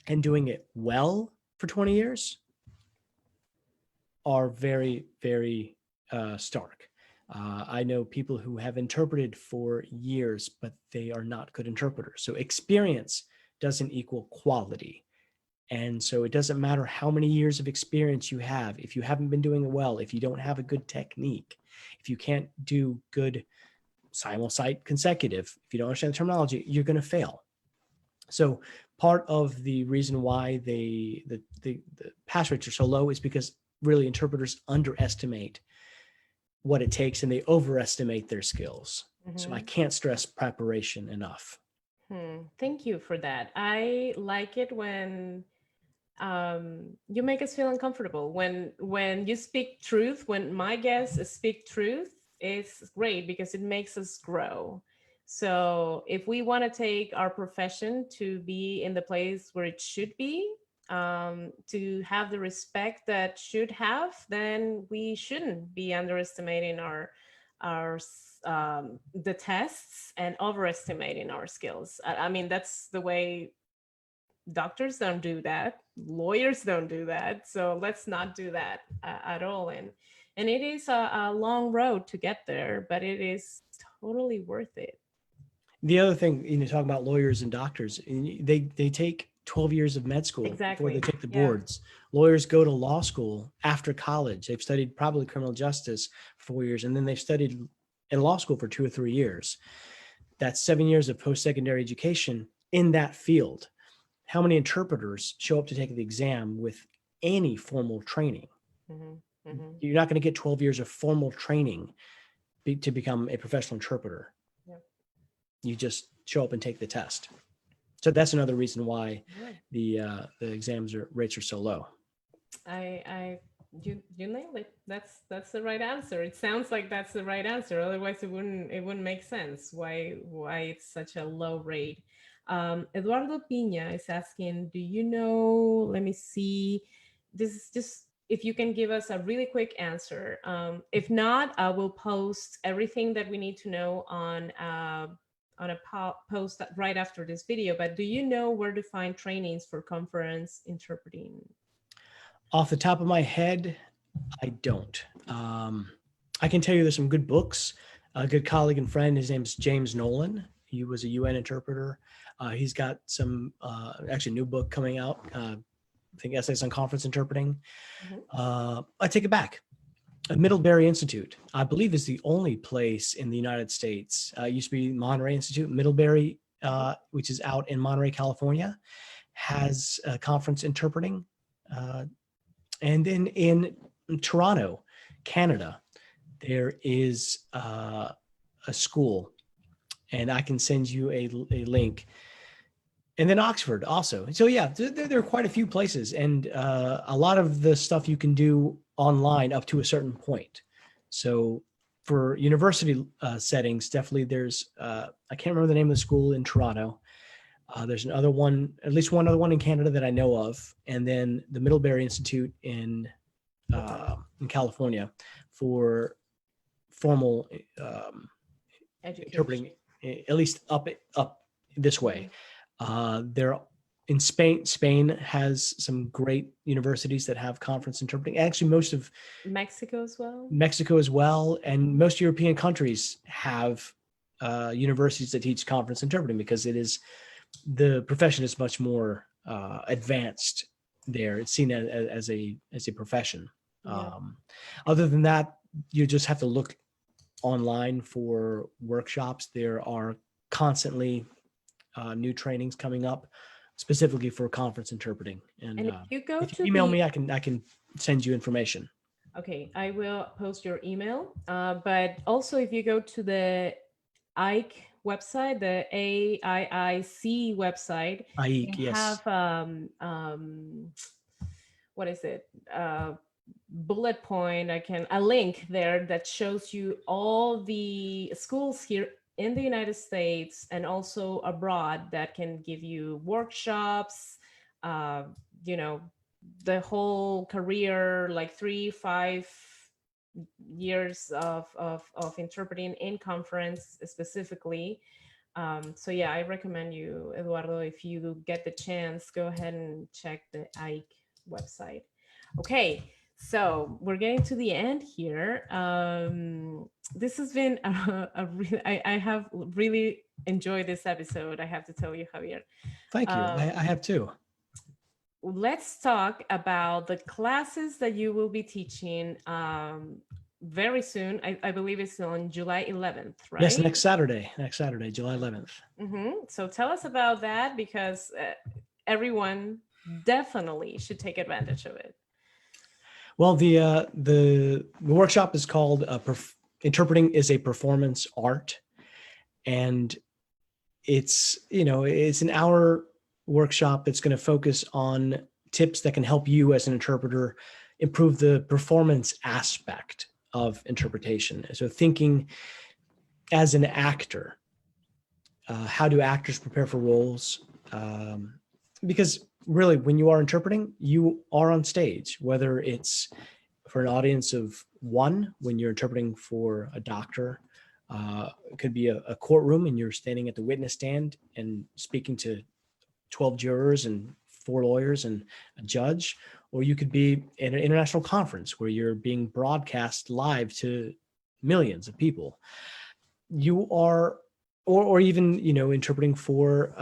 and doing it well for 20 years are very, very stark. I know people who have interpreted for years, but they are not good interpreters. So experience doesn't equal quality. And so it doesn't matter how many years of experience you have. If you haven't been doing it well, if you don't have a good technique, if you can't do good simul-cite consecutive, if you don't understand the terminology, you're going to fail. So part of the reason why the pass rates are so low is because really interpreters underestimate what it takes and they overestimate their skills. So I can't stress preparation enough. Thank you for that. I like it when you make us feel uncomfortable. When you speak truth, when my guests speak truth, it's great because it makes us grow. So if we want to take our profession to be in the place where it should be, to have the respect that should have, then we shouldn't be underestimating our the tests and overestimating our skills. I mean, that's the way doctors don't do that, lawyers don't do that, so let's not do that at all. And it is a long road to get there, but it is totally worth it. The other thing, talking about lawyers and doctors, they take 12 years of med school before they take the boards. Lawyers go to law school after college. They've studied probably criminal justice for 4 years, and then they've studied in law school for 2 or 3 years. That's 7 years of post-secondary education in that field. How many interpreters show up to take the exam with any formal training? You're not going to get 12 years of formal training to become a professional interpreter. You just show up and take the test. So that's another reason why the exams rates are so low. I You nailed it. That's the right answer. It sounds like that's the right answer. Otherwise, it wouldn't make sense why it's such a low rate. Eduardo Pina is asking, do you know? Let me see. This is just if you can give us a really quick answer. If not, I will post everything that we need to know on a post right after this video. But do you know where to find trainings for conference interpreting? Off the top of my head, I don't. I can tell you there's some good books. A good colleague and friend, his name's James Nolan. He was a UN interpreter. He's got some actually new book coming out. I think essays on conference interpreting. I take it back. Middlebury Institute, I believe, is the only place in the United States. It used to be Monterey Institute. Middlebury, which is out in Monterey, California, has conference interpreting. And then in Toronto, Canada, there is a school, and I can send you a link. And then Oxford also. So yeah, there are quite a few places, and a lot of the stuff you can do online up to a certain point. So for university settings, definitely there's, I can't remember the name of the school in Toronto. There's another one, at least one other one in Canada that I know of. And then the Middlebury Institute in California for formal interpreting, at least up this way. There in Spain has some great universities that have conference interpreting. Actually, most of Mexico as well, and most European countries have universities that teach conference interpreting because the profession is much more advanced there. It's seen as a profession. Yeah. Other than that, you just have to look online for workshops. There are constantly new trainings coming up specifically for conference interpreting. And if you go if you email me, I can send you information. Okay, I will post your email. But also, if you go to the AIC website, the AIIC website, AIC, they yes. have what is it? Bullet point. A link there that shows you all the schools here in the United States and also abroad that can give you workshops, the whole career, like 3-5 years of interpreting in conference specifically. So yeah, I recommend you, Eduardo, if you get the chance, go ahead and check the AIC website. Okay, so we're getting to the end here. This has been I have really enjoyed this episode, I have to tell you, Javier. Thank you. I have too. Let's talk about the classes that you will be teaching very soon. I believe it's on July 11th, right? Yes, next Saturday, July 11th. So tell us about that, because everyone definitely should take advantage of it. Well, the workshop is called Interpreting is a Performance Art. And it's an hour workshop that's going to focus on tips that can help you as an interpreter improve the performance aspect of interpretation. So thinking as an actor, how do actors prepare for roles? Because really, when you are interpreting, you are on stage, whether it's for an audience of one, when you're interpreting for a doctor, it could be a courtroom and you're standing at the witness stand and speaking to 12 jurors and 4 lawyers and a judge, or you could be at an international conference where you're being broadcast live to millions of people. You are, or even, interpreting for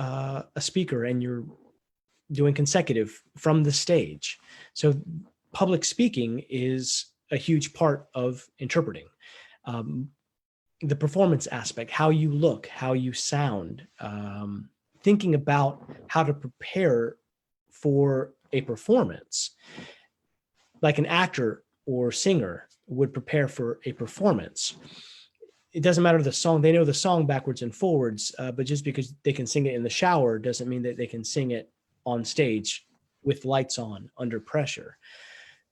a speaker and you're doing consecutive from the stage. So public speaking is a huge part of interpreting. The performance aspect, how you look, how you sound, thinking about how to prepare for a performance, like an actor or singer would prepare for a performance. It doesn't matter the song, they know the song backwards and forwards, but just because they can sing it in the shower doesn't mean that they can sing it on stage with lights on under pressure.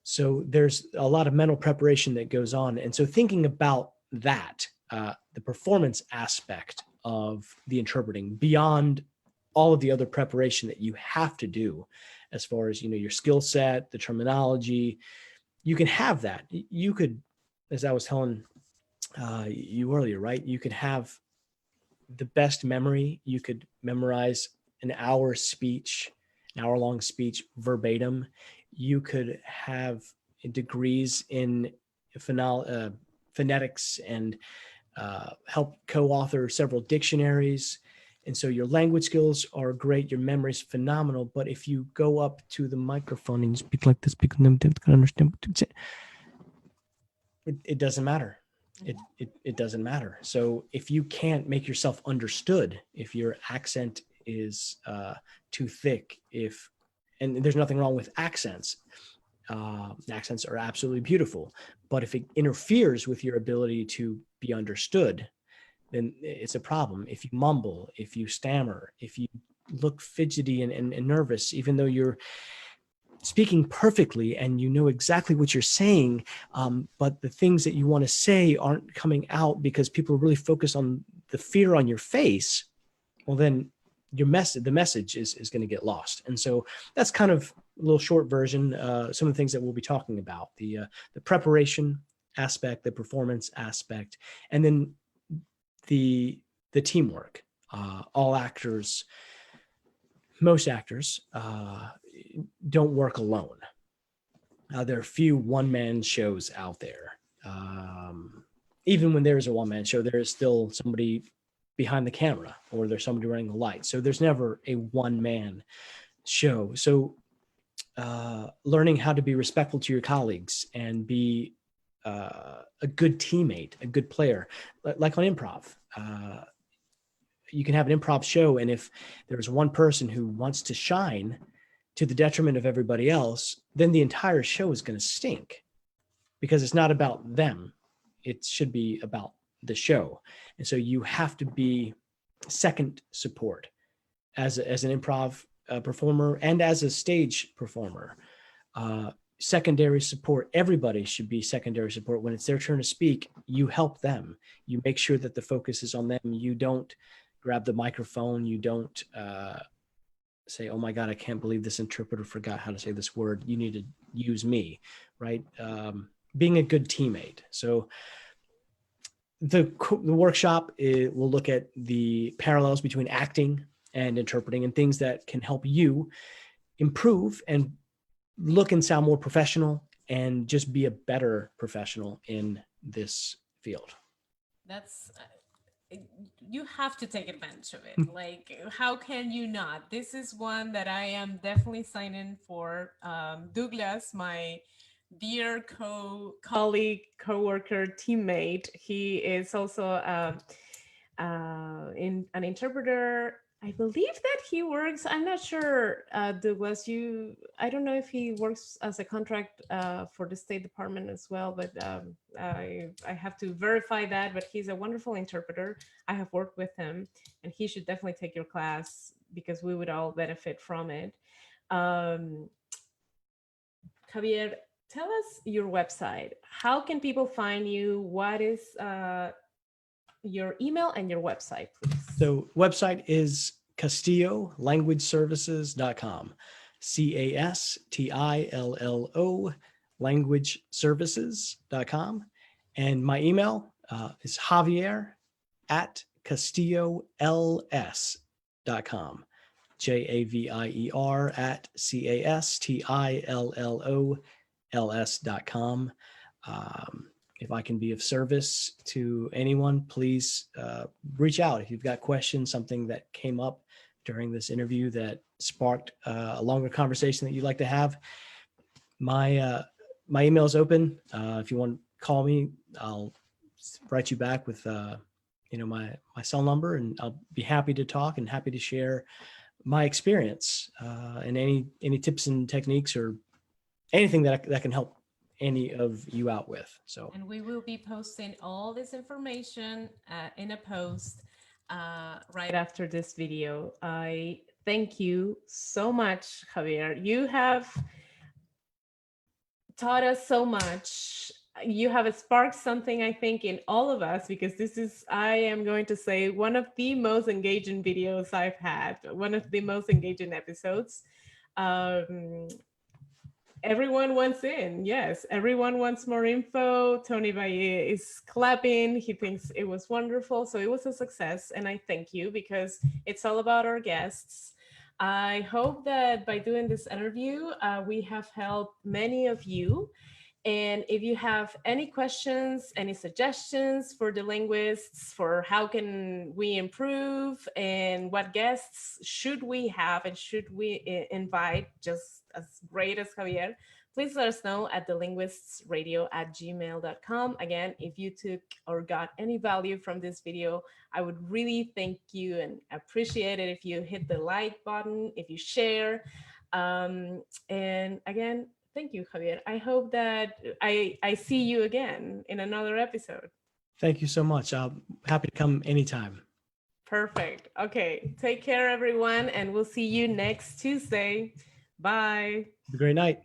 So there's a lot of mental preparation that goes on. And so thinking about that, the performance aspect of the interpreting beyond all of the other preparation that you have to do as far as, your skill set, the terminology, you can have that. You could, as I was telling you earlier, right? You could have the best memory. You could memorize an hour-long speech verbatim. You could have degrees in phonetics and help co-author several dictionaries. And so your language skills are great. Your memory is phenomenal. But if you go up to the microphone and you speak like this, people don't understand. It doesn't matter. It doesn't matter. So if you can't make yourself understood, if your accent is too thick, and there's nothing wrong with accents. Accents are absolutely beautiful, but if it interferes with your ability to be understood, then it's a problem. If you mumble, if you stammer, if you look fidgety and nervous, even though you're speaking perfectly and you know exactly what you're saying, but the things that you want to say aren't coming out because people are really focused on the fear on your face, well, then the message is going to get lost. And so that's kind of a little short version, some of the things that we'll be talking about, the preparation aspect, the performance aspect, and then the teamwork. Most actors don't work alone. There are few one-man shows out there. Even when there's a one-man show, there is still somebody behind the camera, or there's somebody running the lights. So there's never a one-man show. So learning how to be respectful to your colleagues and be a good teammate, a good player, like on improv. You can have an improv show, and if there's one person who wants to shine to the detriment of everybody else, then the entire show is going to stink, because it's not about them. It should be about the show. And so you have to be second support as an improv performer and as a stage performer. Secondary support. Everybody should be secondary support. When it's their turn to speak, you help them. You make sure that the focus is on them. You don't grab the microphone. You don't say, oh my God, I can't believe this interpreter forgot how to say this word. You need to use me, right? Being a good teammate. So the workshop will look at the parallels between acting and interpreting and things that can help you improve and look and sound more professional and just be a better professional in this field. That's you have to take advantage of it. Like, how can you not? This is one that I am definitely signing for. Douglas, my dear colleague, co-worker, teammate, he is also in an interpreter. I believe that he works, I'm not sure, Douglas, I don't know if he works as a contract for the State Department as well, but I have to verify that, but he's a wonderful interpreter. I have worked with him, and he should definitely take your class because we would all benefit from it. Javier, tell us your website. How can people find you? What is your email and your website, please? So website is Castillo Language Services.com. CASTILLO Language Services.com. And my email is Javier at CastilloLS.com. JAVIER at CASTILLOLS.com. If I can be of service to anyone, please reach out. If you've got questions, something that came up during this interview that sparked a longer conversation that you'd like to have, my email is open. If you want to call me, I'll write you back with my cell number, and I'll be happy to talk and happy to share my experience and any tips and techniques or anything that can help any of you out with. So, and we will be posting all this information in a post right after this video. I thank you so much, Javier. You have taught us so much. You have sparked something, I think, in all of us, because this is, I am going to say, one of the most engaging videos I've had, one of the most engaging episodes. Um, Everyone wants in. Yes, everyone wants more info. Tony Valle is clapping. He thinks it was wonderful. So it was a success. And I thank you, because it's all about our guests. I hope that by doing this interview, we have helped many of you. And if you have any questions, any suggestions for the linguists, for how can we improve and what guests should we have and should we invite just as great as Javier, please let us know at thelinguistsradio@gmail.com. Again, if you took or got any value from this video, I would really thank you and appreciate it if you hit the like button, if you share. And again, thank you, Javier. I hope that I see you again in another episode. Thank you so much. I'm happy to come anytime. Perfect. Okay. Take care, everyone, and we'll see you next Tuesday. Bye. Have a great night.